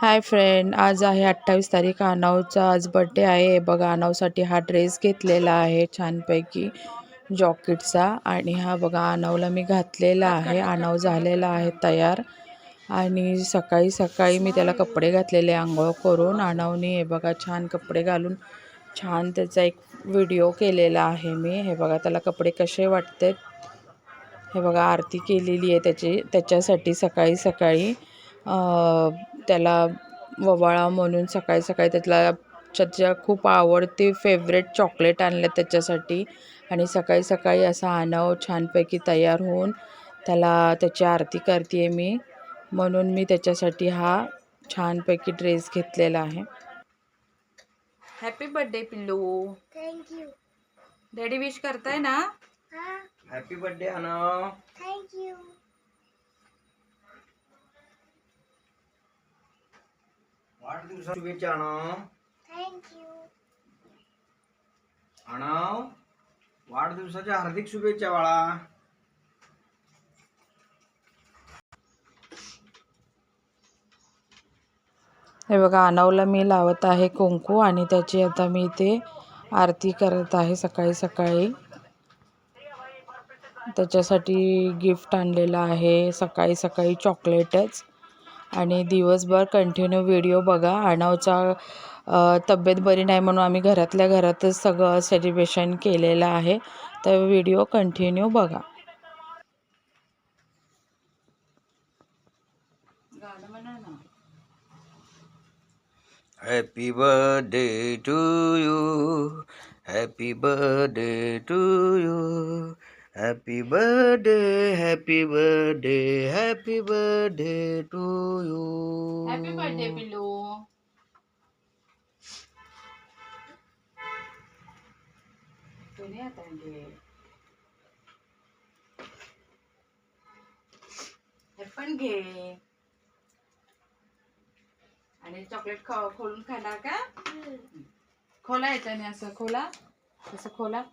Hi friend, आज आहे 28 तारीख. आनवचा आज बड्डे आहे. हे बघा, आनवसाठी हा ड्रेस घेतलेला आहे छानपैकी जॉकेटचा. आणि हा बघा आनवला मी घातलेला आहे. आनव झालेला आहे तयार. आणि सकाळी सकाळी मी त्याला कपडे घातलेले आंघोळ करून. आनवने हे बघा छान कपडे घालून छान त्याचा एक व्हिडिओ केलेला आहे मी. हे बघा त्याला कपडे कसे वाटतात. हे बघा आरती केलेली आहे त्याच्यासाठी सकाळी सकाळी. त्याला ववाळा म्हणून सकाळी सकाळी त्याच्या खूप आवडते फेवरेट चॉकलेट आणलं त्याच्यासाठी. आणि सकाळी सकाळी असा आनव छानपैकी तयार होऊन त्याची आरती करते मी. म्हणून मी त्याच्यासाठी हा छानपैकी ड्रेस घेतलेला आहे. हॅपी बर्थडे पिल्लू. थँक्यू. डॅडी विश करताय ना. Happy birthday Aanav. थँक्यू. वाढदिवसाच्या शुभेच्छा आनव. थँक्यू. आनव, वाढदिवसाच्या हार्दिक शुभेच्छा बाळा. हे बघा आनवला मी लावत आहे कुंकू आणि त्याची आता मी इथे आरती करत आहे सकाळी सकाळी. त्याच्यासाठी गिफ्ट आणलेलं आहे सकाळी सकाळी चॉकलेटच. आणि दिवसभर कंटिन्यू व्हिडिओ बघा. आनवचा तब्येत बरी नाही म्हणून आम्ही घरातल्या घरातच सगळं सेलिब्रेशन केलेलं आहे. तर व्हिडिओ कंटिन्यू बघा. Happy birthday to you. Happy birthday to you. Happy birthday. Happy birthday. Happy birthday to you. Happy birthday पिल्लू. हे पण घे. आणि चॉकलेट खोलून खाणार का. खोला याच्याने असं खोला. असं खोला.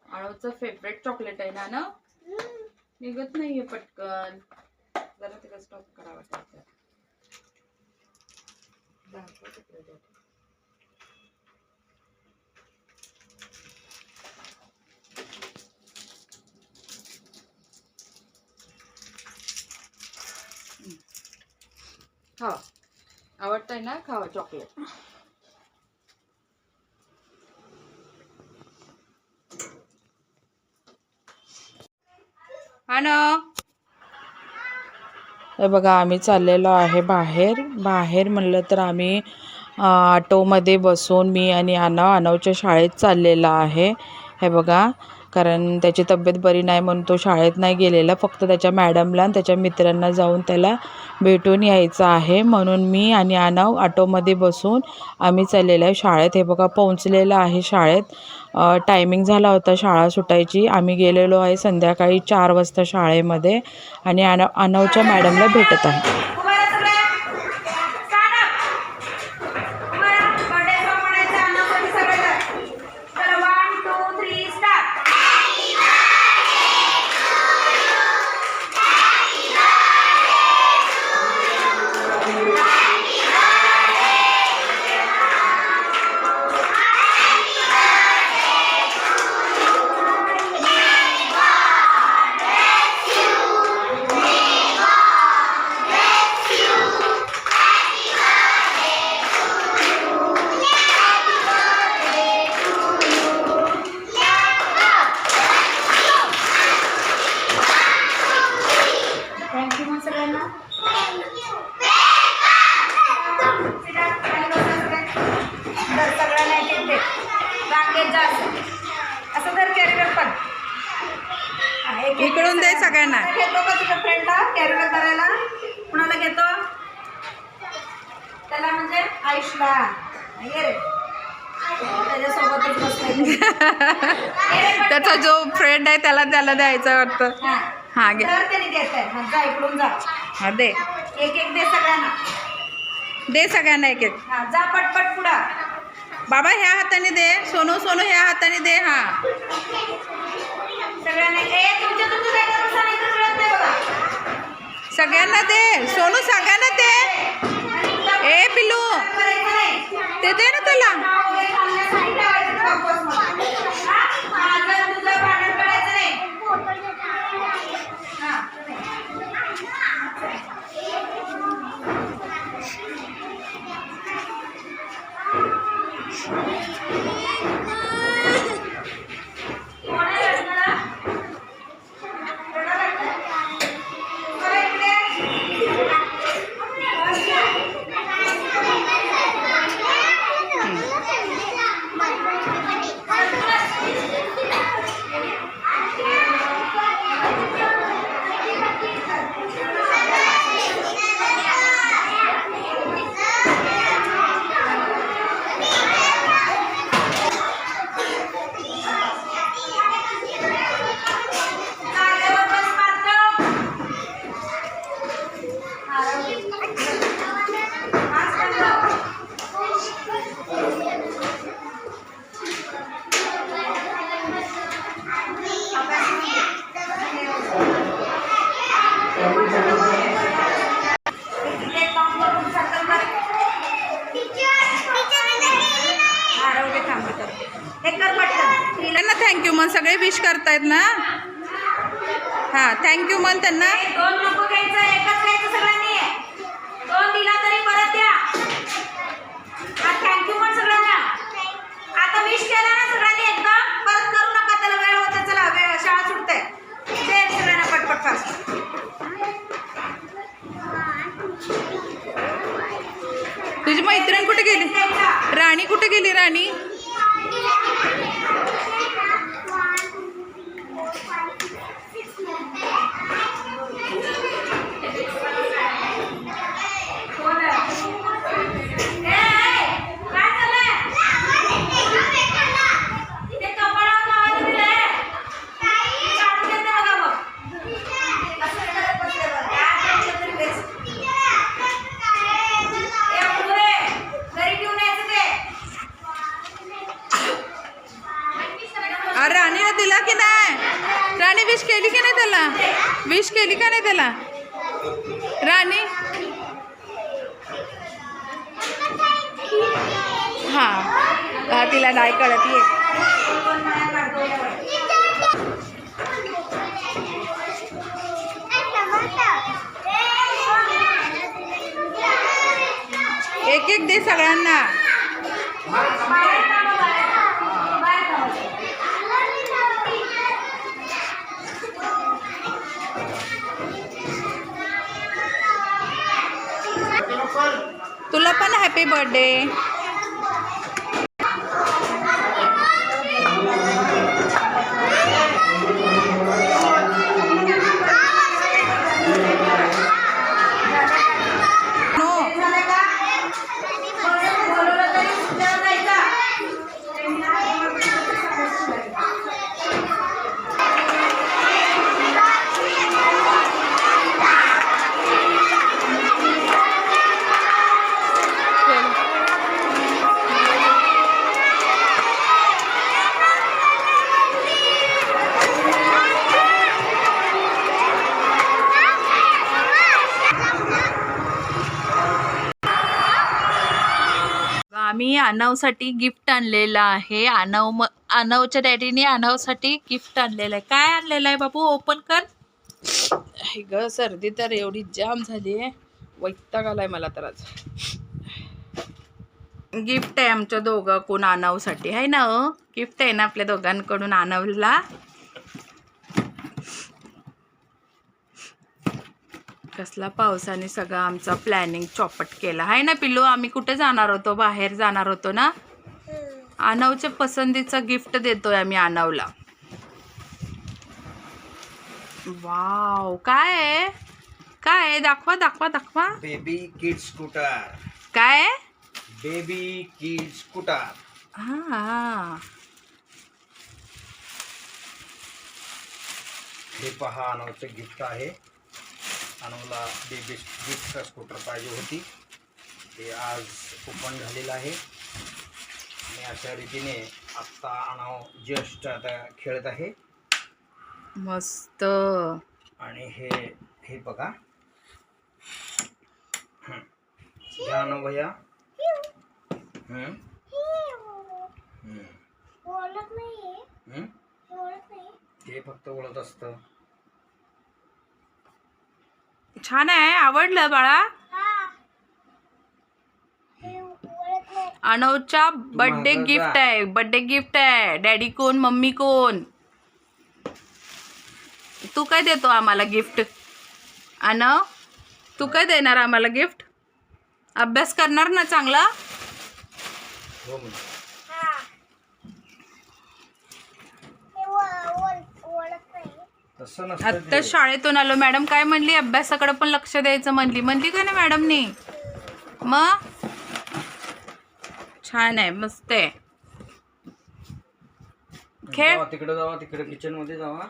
आळूचं फेवरेट चॉकलेट आहे ना. निघत नाहीये पटकन. जरा तिला स्टॉप करावं लागतं. खावा. आवडतंय ना, खावा चॉकलेट. हे बघा आम्ही चाललेलो आहे बाहेर म्हणलं तर आम्ही ऑटोमध्ये बसून मी आणि आनवच्या शाळेत चाललेला आहे. हे बघा, कारण त्याची तब्येत बरी नाही म्हणून तो शाळेत नाही गेलेला. फक्त त्याच्या मॅडमला आणि त्याच्या मित्रांना जाऊन त्याला भेटून यायचं आहे. म्हणून मी आणि आनव ऑटोमध्ये बसून आम्ही चाललेलो आहे शाळेत. हे बघा पोहोचलेलं आहे शाळेत. टायमिंग झाला होता शाळा सुटायची. आम्ही गेलेलो आहे संध्याकाळी 4 वाजता शाळेमध्ये. आणि आनवच्या मॅडमला भेटत आहे. इकडून दे सगळ्यांना. घेतो का तुझ्या फ्रेंडला कॅरीवर करायला. कुणाला घेतो त्याला, म्हणजे आयुषला. ये रे, त्याच्यासोबतच बसले. त्याचा जो फ्रेंड आहे त्याला द्यायचं वाटतं. हा घे. त्याने देत आहे. जा इकडून जा. हा दे. एक एक दे सगळ्यांना. दे सगळ्यांना एक एक. हा जा पटपट पुढा. बाबा ह्या हाताने दे. सोनू ह्या हाताने दे. हा सगळ्यांना. तुमच्या जागेवर बसा, नाही तर मिळत नाही बघा. सगळ्यांना दे. सोनू सगळ्यांना दे. सगळे विश करतायत ना. हा थँक्यू म्हण त्यांना. 2 नको घ्यायचं, एकच घ्यायचं सगळ्यांनी. 2 दिला तरी परत द्या. थँक्यू म्हण सगळ्यांना. आता विश केला ना सगळ्यांनी एकदम, परत करू नका, त्याला वेळ होते. चला वेळ, शाळा सुटते. दे सगळ्यांना पटपट फास्ट. तुझी मैत्रीण कुठे गेली? राणी कुठे गेली? राणी राणीला दिला की नाही? राणी विश केली की नाही त्याला? विश केली का नाही त्याला? राणी हा तिला नाही कळत. ये एक एक दे सगळ्यांना. तुला पण हॅपी बर्थडे. आम्ही आनवसाठी गिफ्ट आणलेलं आहे. आनवच्या डॅडीने आनवसाठी गिफ्ट आणलेलं आहे. काय आणलेलं आहे बाबू? ओपन कर. ग सर्दी तर एवढी जाम झाली आहे, वैताग आलाय मला तर. आज गिफ्ट आहे आमच्या दोघांकडून आनवसाठी, आहे ना? गिफ्ट आहे ना आपल्या दोघांकडून आनवला. कसला पावसाने सगळं आमचा प्लॅनिंग चौपट केला आहे ना पिल्लू. आम्ही कुठे जाणार होतो? बाहेर जाणार होतो ना. आनवच्या पसंतीचं गिफ्ट देतोय आम्ही आनवला. वाव, काय आहे? काय आहे? दाखवा दाखवा दाखवा. Baby kids scooter. काय? Baby kids scooter. हा, हे पहा अनवचं गिफ्ट आहे. अनवला बेबी गिफ्ट स्कूटर पाहिजे होती. ते आज ओपन झालेलं आहे आणि अशा रीतीने आत्ता अनव जस्ट आता खेळत आहे. मस्त. आणि हे बघा. घ्या अनव भैया. ओळख नाहीये. ओळख नाही. ते फक्त ओळख असतं. छान आहे, आवडलं बाळा. अनवचा बर्थडे गिफ्ट आहे. बर्थडे गिफ्ट आहे. डॅडी कोण, मम्मी कोण? तू काय देतो आम्हाला गिफ्ट? अनव, तू काय देणार आम्हाला गिफ्ट? अभ्यास करणार ना चांगला? हो म्हणजे तसं नसतं आत्ता ते. शाळेतून आलो. मॅडम काय म्हणली? अभ्यासाकडे पण लक्ष द्यायचं म्हणली का नाही मॅडमनी? मग छान आहे, मस्त आहे. खेळ. जावा तिकडे, जावा तिकडे, किचन मध्ये जावा.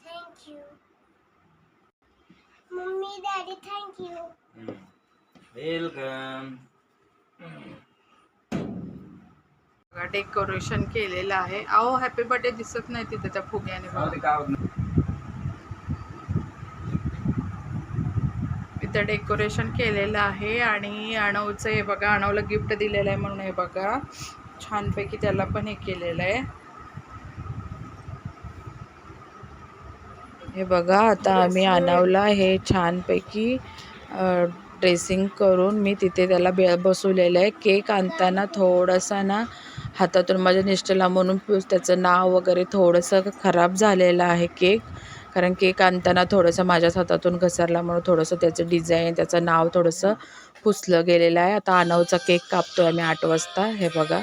Thank you. Mummy, Daddy, thank you. Welcome. बघा डेकोरेशन केलेलं आहे. अहो हॅपी बर्थडे दिसत नाही तिथे त्या फुग्याने बघा. इथं डेकोरेशन केलेलं आहे आणि अणवचं हे बघा, अणवला गिफ्ट दिलेलं आहे म्हणून हे बघा छानपैकी त्याला पण हे केलेलं आहे. हे बघा आता आम्ही अणवला हे छानपैकी ड्रेसिंग करून मी तिथे त्याला बसवलेलं आहे. केक आणताना थोडासा ना हातातून माझ्या निष्ठेला म्हणून त्याचं नाव वगैरे थोडंसं खराब झालेलं आहे केक, कारण केक आणताना थोडंसं माझ्याच हातातून घसरला म्हणून थोडंसं त्याचं डिझाईन त्याचं नाव थोडंसं पुसलं गेलेलं आहे. आता अणवचा केक कापतोय आम्ही 8 वाजता. हे बघा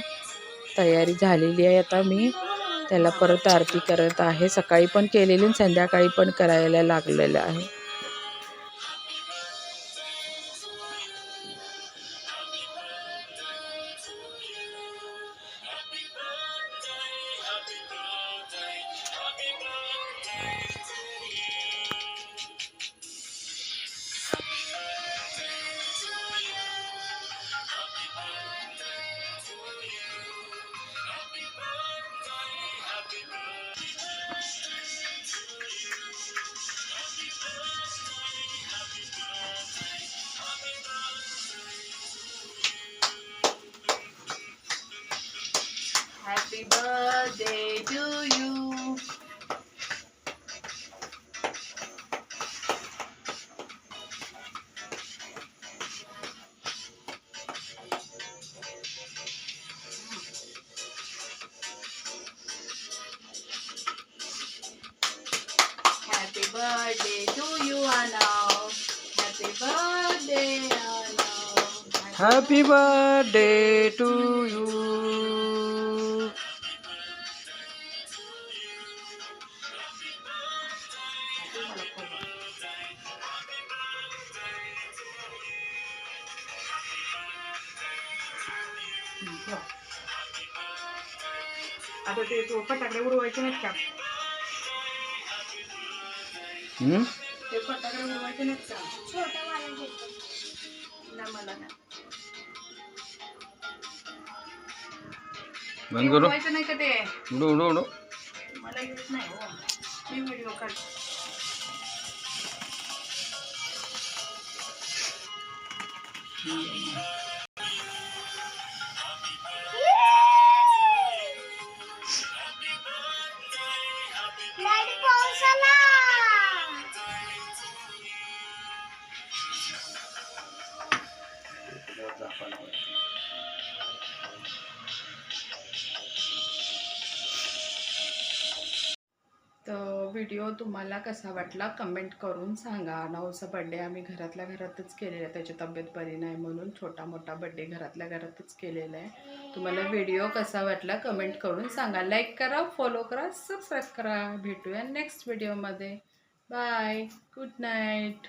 तयारी झालेली आहे. आता मी त्याला परत आरती करत आहे. सकाळी पण केलेली आणि संध्याकाळी पण करायला लागलेलं आहे. Happy birthday to you. Happy birthday to you, Anav. Happy birthday, Anav. Happy birthday to you. आता ते तो फटाकडे उडवायचे नाहीत का? ते फटाकडे उडवायचे नाहीत का? छोटा वाला घेतो. नाही मला नाही. बंद करो. उडवायचं नाही का ते? उडो उडो उडो. मला येत नाही हो. मी व्हिडिओ काढते. डॅडी पाऊस आला. तर व्हिडिओ तुम्हाला कसा वाटला कमेंट करून सांगा. अनवचा बड्डे आम्ही घरातल्या घरातच केलेला आहे. त्याची तब्येत बरी नाही म्हणून छोटा मोठा बड्डे घरातल्या घरातच केलेला आहे. तुम्हाला व्हिडिओ कसा वाटला कमेंट करून सांगा. लाईक करा, फॉलो करा, सबस्क्राईब करा. भेटूया नेक्स्ट व्हिडिओमध्ये. Bye, good night.